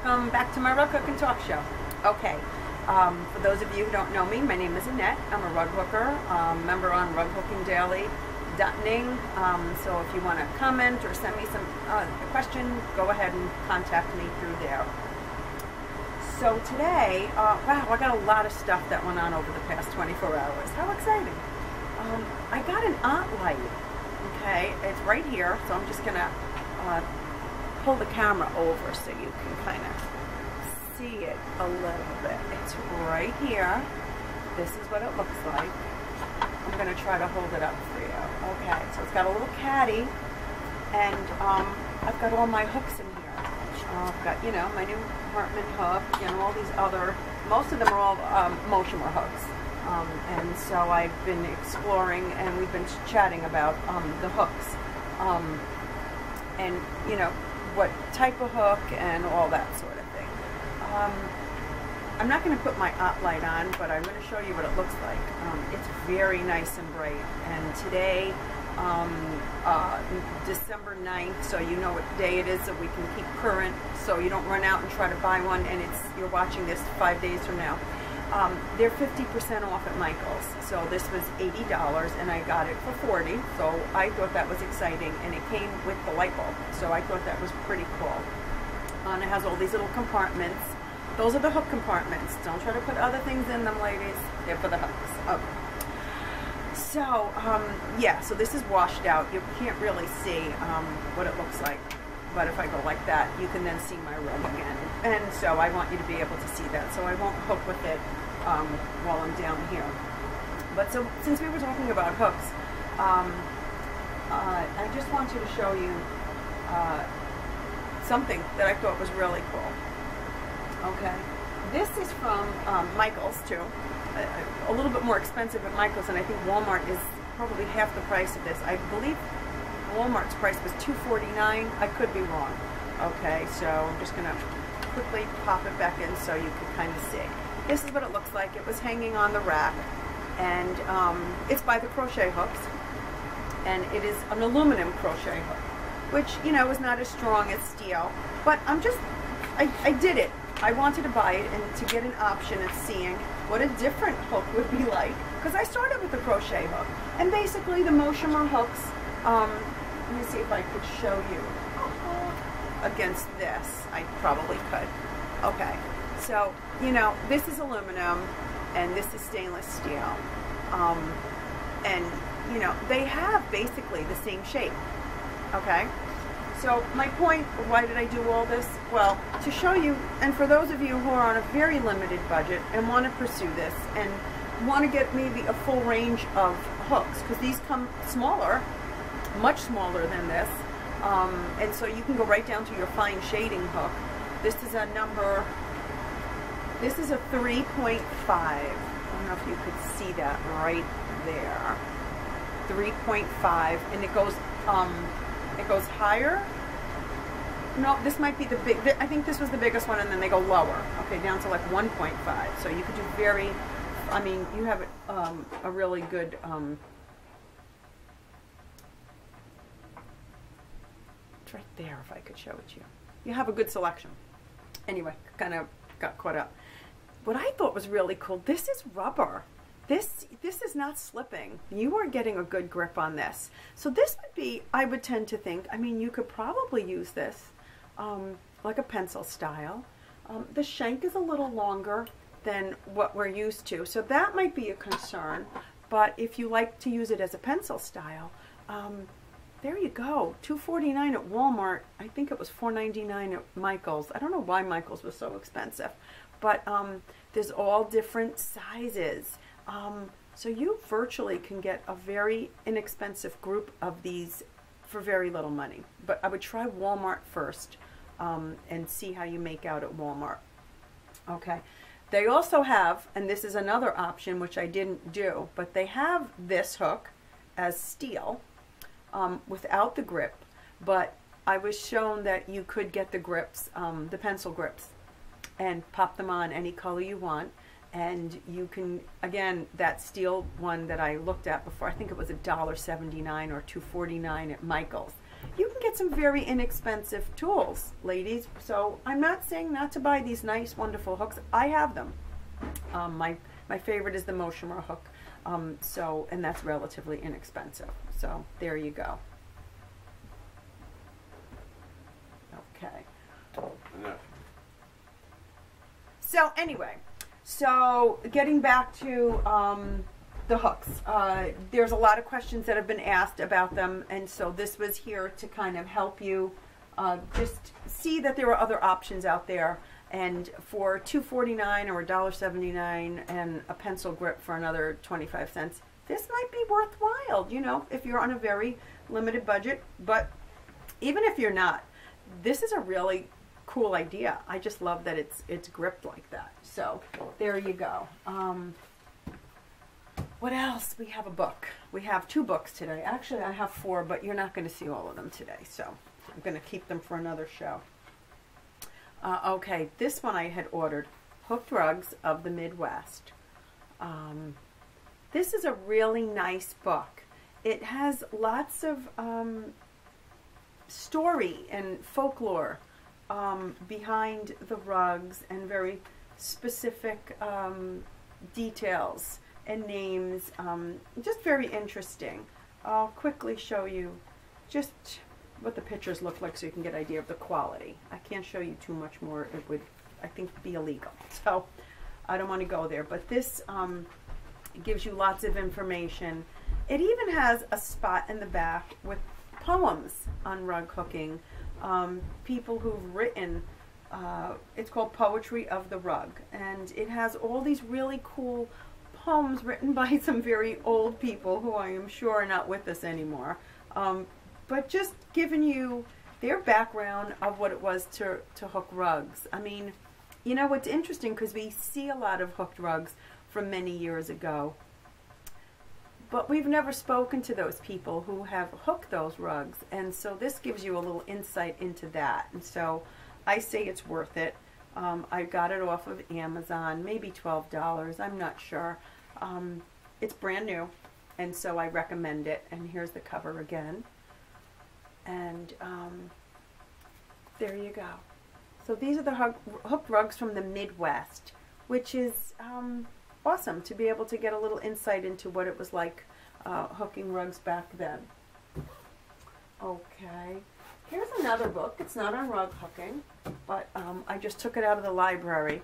welcome back to my Rug Hook and Talk Show. Okay, for those of you who don't know me, my name is Annette. I'm a rug hooker, member on rughookingdaily.ning. So if you want to comment or send me some a question, go ahead and contact me through there. So today, wow, I got a lot of stuff that went on over the past 24 hours. How exciting. I got an art light, okay? It's right here, so I'm just going to pull the camera over so you can kind of see it a little bit. It's right here. This is what it looks like. I'm going to try to hold it up for you. Okay, so it's got a little caddy, and I've got all my hooks in here. I've got, you know, my new Hartman hook, and all these other, most of them are all Moshimer hooks. And so I've been exploring, and we've been chatting about the hooks. And, you know, what type of hook and all that sort of thing. I'm not going to put my art light on, but I'm going to show you what it looks like. It's very nice and bright. And today, December 9th, so you know what day it is, so we can keep current, so you don't run out and try to buy one, and you're watching this 5 days from now. They're 50% off at Michael's. So this was $80 and I got it for $40. So I thought that was exciting, and it came with the light bulb. So I thought that was pretty cool. And it has all these little compartments. Those are the hook compartments. Don't try to put other things in them, ladies. They're for the hooks. Okay. So, yeah, so this is washed out. You can't really see what it looks like. But if I go like that, you can then see my rug again. And so I want you to be able to see that. So I won't hook with it while I'm down here. But so since we were talking about hooks, I just wanted to show you something that I thought was really cool. Okay. This is from Michael's too. A little bit more expensive at Michael's, and I think Walmart is probably half the price of this. I believe Walmart's price was $2.49. I could be wrong. Okay, so I'm just going to quickly pop it back in so you can kind of see. This is what it looks like. It was hanging on the rack, and it's by the Crochet Hooks, and it is an aluminum crochet hook, which, you know, is not as strong as steel, but I did it. I wanted to buy it and to get an option of seeing what a different hook would be like, because I started with the crochet hook, and basically the Moshimer hooks, let me see if I could show you against this. I probably could. Okay, so, you know, this is aluminum and this is stainless steel, and, you know, they have basically the same shape. Okay, so my point, why did I do all this? Well, to show you, and for those of you who are on a very limited budget and want to pursue this and want to get maybe a full range of hooks, because these come smaller, much smaller than this, and so you can go right down to your fine shading hook. This is a 3.5. I don't know if you could see that right there. 3.5, and it goes higher. No, this might be the big, I think this was the biggest one, and then they go lower, okay, down to like 1.5. So you could do very, I mean, you have a really good, it's right there if I could show it to you. You have a good selection. Anyway, kind of got caught up. What I thought was really cool, this is rubber. This is not slipping. You are getting a good grip on this. So this would be, I would tend to think, I mean, you could probably use this like a pencil style. The shank is a little longer than what we're used to, so that might be a concern. But if you like to use it as a pencil style, there you go. $2.49 at Walmart. I think it was $4.99 at Michael's. I don't know why Michael's was so expensive, but there's all different sizes. So you virtually can get a very inexpensive group of these for very little money. But I would try Walmart first and see how you make out at Walmart. Okay. They also have, and this is another option which I didn't do, but they have this hook as steel without the grip. But I was shown that you could get the grips, the pencil grips, and pop them on any color you want. And you can, again, that steel one that I looked at before, I think it was $1.79 or $2.49 at Michael's. You can can get some very inexpensive tools, ladies. So I'm not saying not to buy these nice, wonderful hooks. I have them. My favorite is the Moshimer hook. And that's relatively inexpensive. So there you go. Okay. Enough. So anyway, so getting back to the hooks, there's a lot of questions that have been asked about them, and so this was here to kind of help you just see that there are other options out there. And for $2.49 or $1.79 and a pencil grip for another 25 cents, this might be worthwhile, you know, if you're on a very limited budget. But even if you're not, this is a really cool idea. I just love that it's gripped like that. So there you go. What else? We have a book. We have 2 books today. Actually, I have 4, but you're not going to see all of them today. So I'm going to keep them for another show. Okay, this one I had ordered, Hooked Rugs of the Midwest. This is a really nice book. It has lots of story and folklore behind the rugs, and very specific details and names. Just very interesting. I'll quickly show you just what the pictures look like so you can get an idea of the quality. I can't show you too much more. It would, I think, be illegal. So I don't want to go there. But this gives you lots of information. It even has a spot in the back with poems on rug hooking. People who've written, it's called Poetry of the Rug. And it has all these really cool poems written by some very old people who I am sure are not with us anymore. But just giving you their background of what it was to hook rugs. I mean, you know, what's interesting, because we see a lot of hooked rugs from many years ago, but we've never spoken to those people who have hooked those rugs. And so this gives you a little insight into that. And so I say it's worth it. I got it off of Amazon, maybe $12. I'm not sure. It's brand new, and so I recommend it. And here's the cover again. And there you go. So these are the hooked rugs from the Midwest, which is awesome to be able to get a little insight into what it was like hooking rugs back then. Okay, here's another book. It's not on rug hooking, but I just took it out of the library,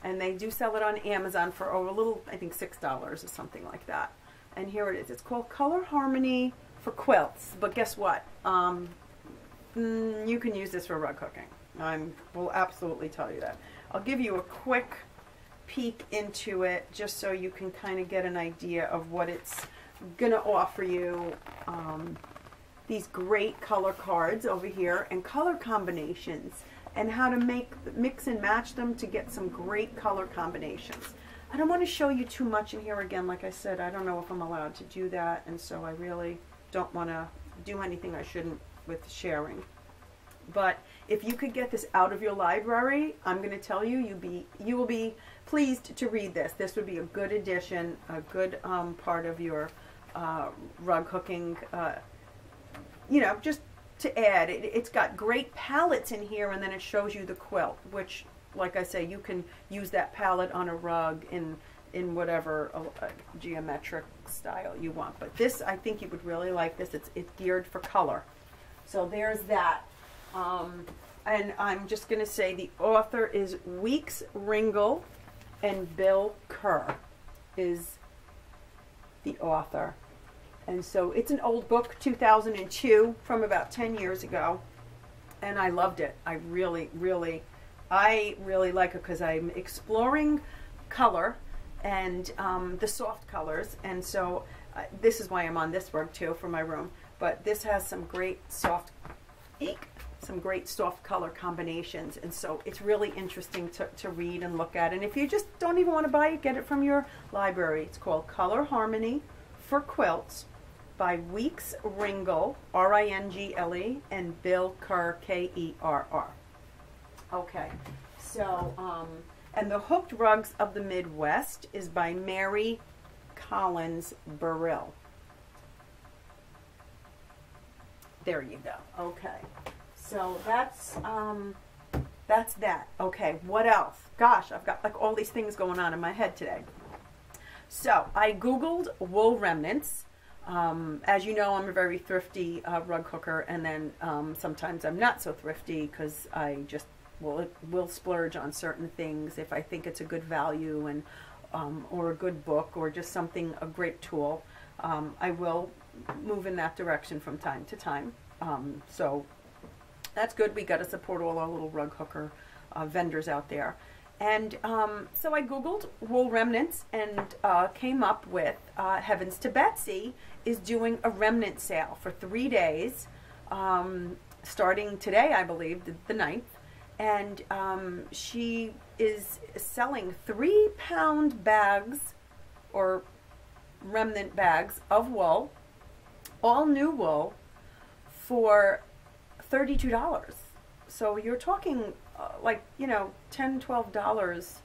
and they do sell it on Amazon for a little, I think $6 or something like that. And here it is. It's called Color Harmony for Quilts. But guess what? You can use this for rug hooking. I will absolutely tell you that. I'll give you a quick peek into it just so you can kind of get an idea of what it's going to offer you. These great color cards over here and color combinations, and how to mix and match them to get some great color combinations. I don't want to show you too much in here. Again, like I said, I don't know if I'm allowed to do that, and so I really don't want to do anything I shouldn't with sharing. But if you could get this out of your library, I'm going to tell you, you will be pleased to read this. This would be a good addition, a good part of your rug hooking, you know, just to add. It's got great palettes in here, and then it shows you the quilt, which, like I say, you can use that palette on a rug in whatever geometric style you want. But this, I think you would really like this. It's geared for color. So there's that. And I'm just going to say the author is Weeks Ringel, and Bill Kerr is the author. And so it's an old book, 2002, from about 10 years ago. And I loved it. I really like it because I'm exploring color and the soft colors. And so this is why I'm on this rug too for my room. But this has some great soft color combinations, and so it's really interesting to read and look at. And if you just don't even want to buy it, get it from your library. It's called Color Harmony for Quilts by Weeks Ringel, R-I-N-G-L-E, and Bill Kerr, K-E-R-R. Okay, so, and the Hooked Rugs of the Midwest is by Mary Collins Burrill. there you go. Okay. So that's that. Okay, what else? Gosh, I've got like all these things going on in my head today. So I Googled wool remnants. As you know, I'm a very thrifty rug hooker, and then sometimes I'm not so thrifty because I just will splurge on certain things if I think it's a good value and or a good book or just something, a great tool. I will move in that direction from time to time. So that's good. We got to support all our little rug hooker vendors out there. And so I Googled wool remnants and came up with Heavens to Betsy is doing a remnant sale for 3 days, starting today, I believe, the 9th. And she is selling 3-pound bags or remnant bags of wool, all new wool, for $32. So you're talking like, you know, $10, $12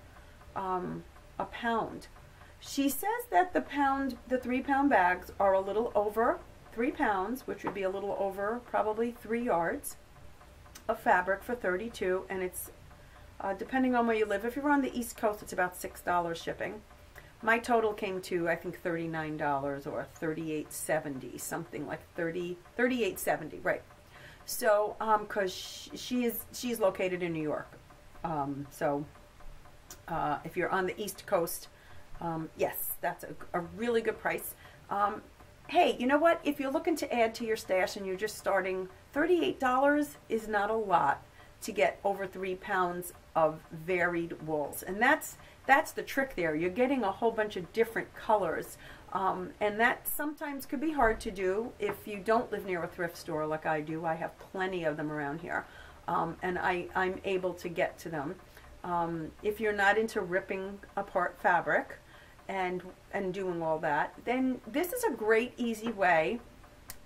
a pound. She says that the 3-pound bags are a little over 3 pounds, which would be a little over probably 3 yards of fabric for $32, and it's depending on where you live. If you're on the East Coast, it's about $6 shipping. My total came to, I think, $39 or $38.70, something like $38.70, right? So, because she's located in New York, so if you're on the East Coast, yes, that's a really good price. Hey, you know what? If you're looking to add to your stash and you're just starting, $38 is not a lot to get over 3 pounds of varied wools, and that's the trick there. You're getting a whole bunch of different colors, and that sometimes could be hard to do if you don't live near a thrift store like I do. I have plenty of them around here, and I'm able to get to them. If you're not into ripping apart fabric and doing all that, then this is a great easy way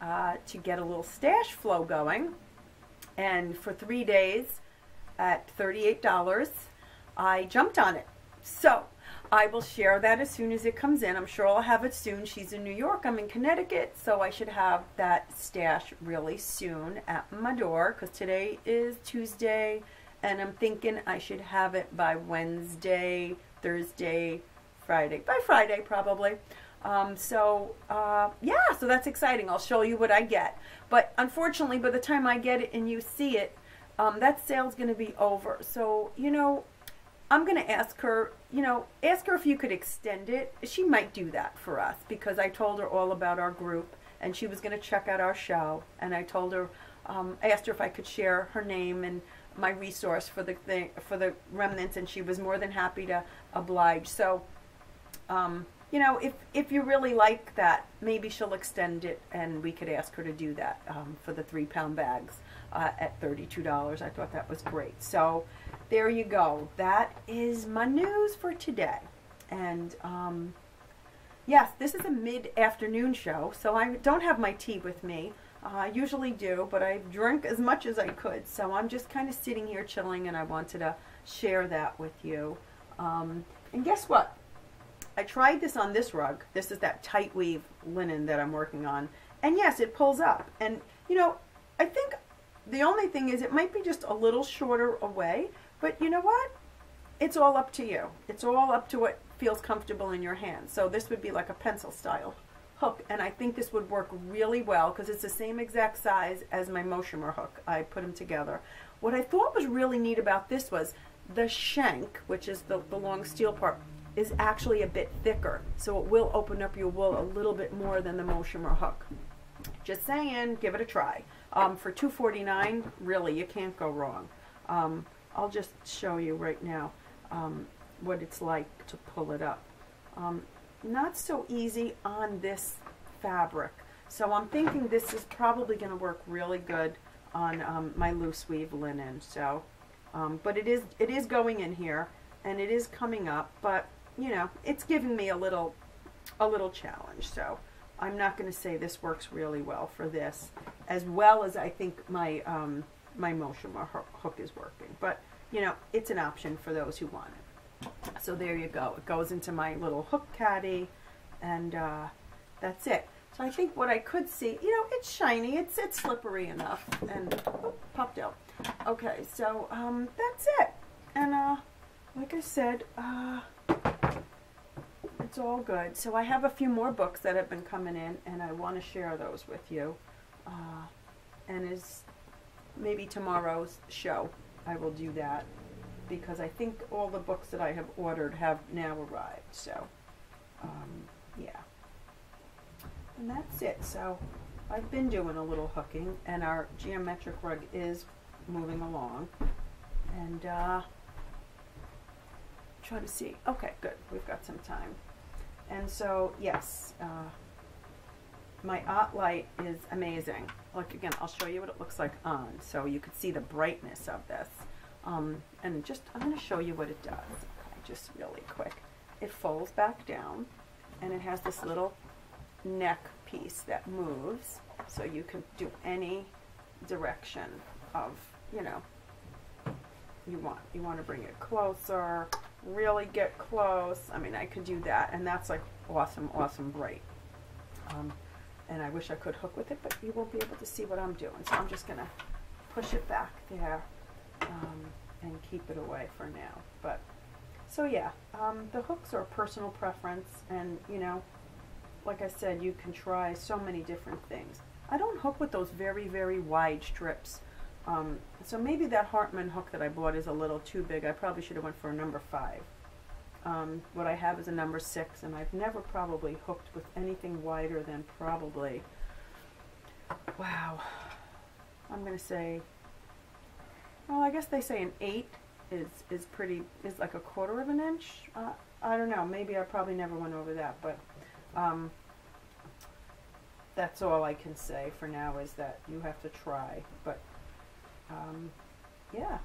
to get a little stash flow going. And for 3 days at $38, I jumped on it. So I will share that as soon as it comes in. I'm sure I'll have it soon. She's in New York, I'm in Connecticut, so I should have that stash really soon at my door, because today is Tuesday, and I'm thinking I should have it by Wednesday, Thursday, Friday. By Friday, probably. Yeah, so that's exciting. I'll show you what I get. But unfortunately, by the time I get it and you see it, that sale's going to be over. So, you know, I'm going to ask her if you could extend it. She might do that for us, because I told her all about our group, and she was going to check out our show. And I told her, I asked her if I could share her name and my resource for the remnants, and she was more than happy to oblige. So, you know, if you really like that, maybe she'll extend it, and we could ask her to do that for the 3-pound bags at $32. I thought that was great. So there you go. That is my news for today. And yes, this is a mid-afternoon show, so I don't have my tea with me. I usually do, but I drank as much as I could. So I'm just kind of sitting here chilling, and I wanted to share that with you. And guess what? I tried this on this rug. This is that tight weave linen that I'm working on. And yes, it pulls up. And, you know, I think the only thing is it might be just a little shorter away. But you know what? It's all up to you. It's all up to what feels comfortable in your hand. So this would be like a pencil style hook. And I think this would work really well because it's the same exact size as my Moshimer hook. I put them together. What I thought was really neat about this was the shank, which is the long steel part, is actually a bit thicker, so it will open up your wool a little bit more than the Moshimer hook. Just saying, give it a try. For $2.49, really, you can't go wrong. I'll just show you right now what it's like to pull it up. Not so easy on this fabric, so I'm thinking this is probably going to work really good on my loose weave linen. So, but it is going in here, and it is coming up, but you know, it's giving me a little challenge. So I'm not going to say this works really well for this, as well as I think my my Moshimer hook is working. But you know, it's an option for those who want it. So there you go. It goes into my little hook caddy, and that's it. So I think what I could see, you know, it's shiny, it's slippery enough, and oh, popped out. Okay, so that's it. And like I said, it's all good. So I have a few more books that have been coming in, and I want to share those with you. And is maybe tomorrow's show I will do that, because I think all the books that I have ordered have now arrived. So yeah, and that's it. So I've been doing a little hooking, and our geometric rug is moving along, and trying to see. Okay, good, we've got some time. And so yes, my art light is amazing. Like, again, I'll show you what it looks like on, so you could see the brightness of this. And just, I'm going to show you what it does. Okay, just really quick. It folds back down, and it has this little neck piece that moves, so you can do any direction of, you know, you want. You want to bring it closer, really get close. I mean, I could do that, and that's like awesome, awesome bright. And I wish I could hook with it, but you won't be able to see what I'm doing. So I'm just going to push it back there and keep it away for now. But so yeah, the hooks are a personal preference, and you know, like I said, you can try so many different things. I don't hook with those very, very wide strips. So maybe that Hartman hook that I bought is a little too big. I probably should have went for a number 5. What I have is a number 6, and I've never probably hooked with anything wider than probably, wow, I'm going to say, well, I guess they say an 8 is pretty, is like a 1/4 of an inch. I don't know, maybe I probably never went over that, but that's all I can say for now, is that you have to try. But yeah,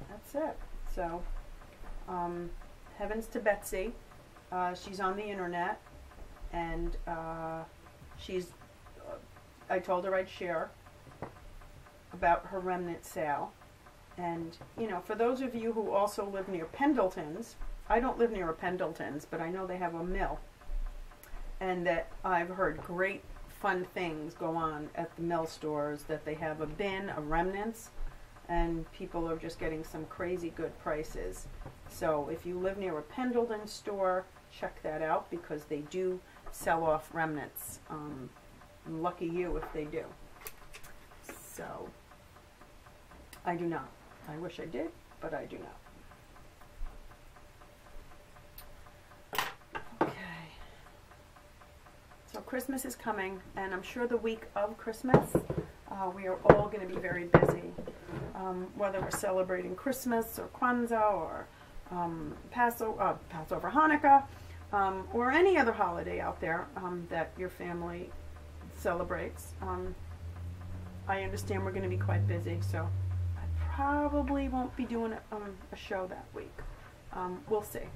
that's it. So Heavens to Betsy, she's on the internet, and she's, I told her I'd share about her remnant sale. And you know, for those of you who also live near Pendleton's, I don't live near a Pendleton's, but I know they have a mill, and that I've heard great fun things go on at the mill stores, that they have a bin of remnants, and people are just getting some crazy good prices. So if you live near a Pendleton store, check that out, because they do sell off remnants. Lucky you if they do. So I do not. I wish I did, but I do not. Okay. So Christmas is coming, and I'm sure the week of Christmas, we are all going to be very busy. Whether we're celebrating Christmas or Kwanzaa or Passover, Hanukkah, or any other holiday out there that your family celebrates. I understand we're going to be quite busy, so I probably won't be doing a show that week. We'll see.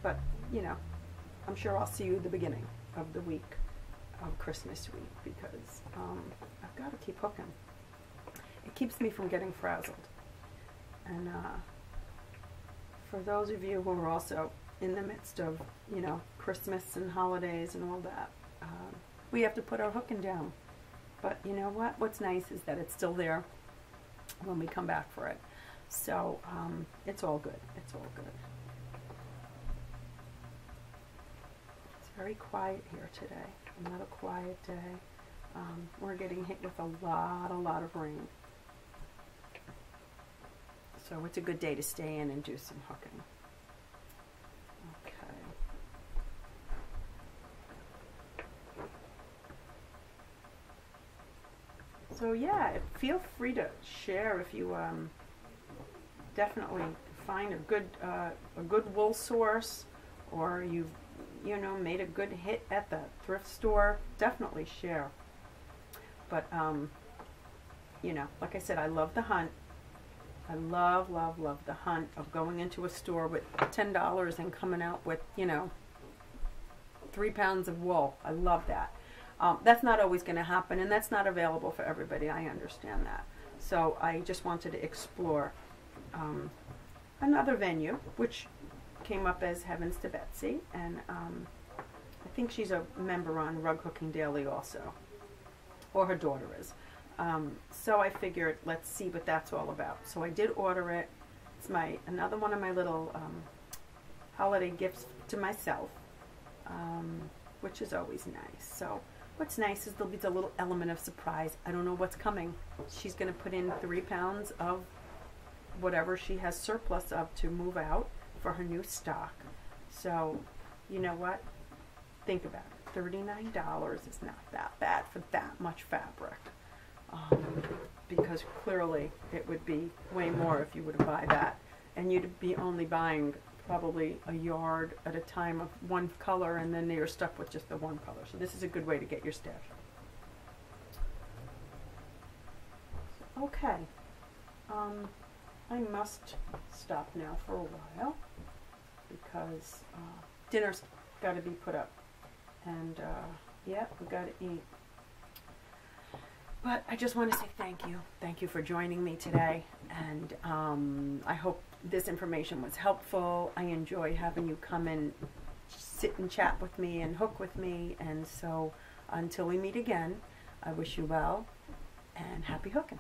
But, you know, I'm sure I'll see you at the beginning of the week of Christmas week, because I've got to keep hooking. It keeps me from getting frazzled. And for those of you who are also in the midst of, you know, Christmas and holidays and all that, we have to put our hooking down. But you know what? What's nice is that it's still there when we come back for it. So it's all good. It's all good. It's very quiet here today. Another quiet day. We're getting hit with a lot of rain. So it's a good day to stay in and do some hooking. Okay. So yeah, feel free to share if you definitely find a good wool source, or you've, you know, made a good hit at the thrift store. Definitely share. But you know, like I said, I love the hunt. I love the hunt of going into a store with $10 and coming out with, you know, 3 pounds of wool. I love that. That's not always going to happen, and that's not available for everybody. I understand that. So I just wanted to explore another venue, which came up as Heavens to Betsy, and I think she's a member on Rug Hooking Daily also, or her daughter is. So I figured, let's see what that's all about. So I did order it. It's another one of my little holiday gifts to myself, which is always nice. So what's nice is there'll be a little element of surprise. I don't know what's coming. She's going to put in 3 pounds of whatever she has surplus of to move out for her new stock. So, you know what? Think about it. $39 is not that bad for that much fabric. Because clearly it would be way more if you were to buy that. And you'd be only buying probably a yard at a time of one color, and then you're stuck with just the one color. So this is a good way to get your stash. Okay. I must stop now for a while because dinner's got to be put up. And yeah, we've got to eat. But I just want to say thank you. Thank you for joining me today. And I hope this information was helpful. I enjoy having you come and sit and chat with me and hook with me. And so until we meet again, I wish you well and happy hooking.